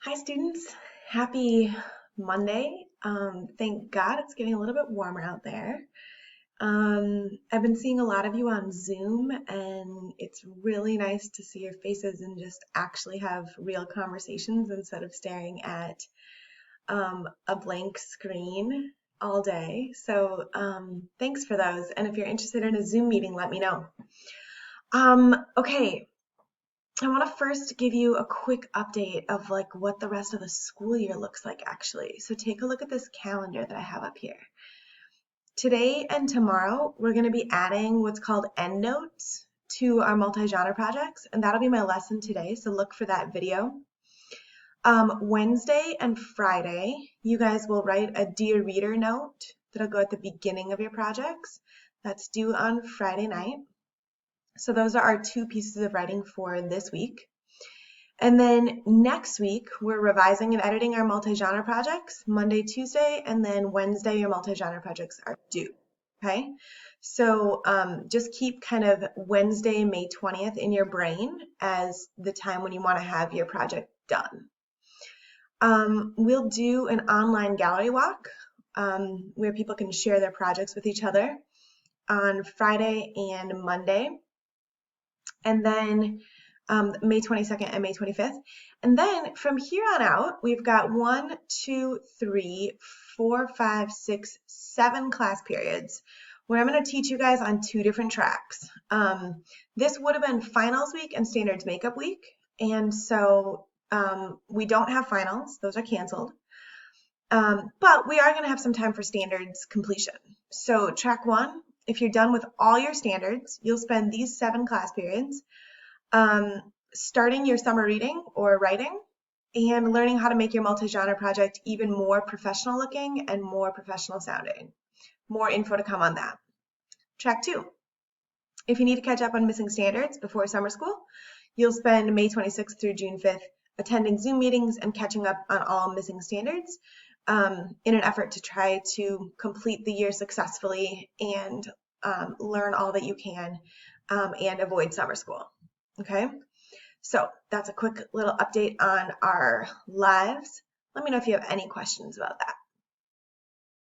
Hi students, happy Monday. Thank God it's getting a little bit warmer out there. I've been seeing a lot of you on Zoom and it's really nice to see your faces and just actually have real conversations instead of staring at a blank screen all day. So thanks for those. And if you're interested in a Zoom meeting, let me know. Okay, I want to first give you a quick update of like what the rest of the school year looks like actually. So take a look at this calendar that I have up here. Today and tomorrow, we're going to be adding what's called endnotes to our multi-genre projects, and that'll be my lesson today, so look for that video. Wednesday and Friday, you guys will write a Dear Reader note that'll go at the beginning of your projects. That's due on Friday night. So those are our two pieces of writing for this week. And then next week, we're revising and editing our multi-genre projects, Monday, Tuesday, and then Wednesday, your multi-genre projects are due, okay? So just keep kind of Wednesday, May 20th in your brain as the time when you want to have your project done. We'll do an online gallery walk where people can share their projects with each other on Friday and Monday. And then May 22nd and May 25th. And then from here on out, we've got 1, 2, 3, 4, 5, 6, 7 class periods where I'm going to teach you guys on 2 different tracks. This would have been finals week and standards makeup week. And so we don't have finals. Those are canceled. But we are going to have some time for standards completion. So track 1, if you're done with all your standards, you'll spend these 7 class periods starting your summer reading or writing and learning how to make your multi-genre project even more professional looking and more professional sounding. More info to come on that. Track 2. If you need to catch up on missing standards before summer school, you'll spend May 26th through June 5th attending Zoom meetings and catching up on all missing standards in an effort to try to complete the year successfully and learn all that you can and avoid summer school. Okay, so that's a quick little update on our lives. Let me know if you have any questions about that.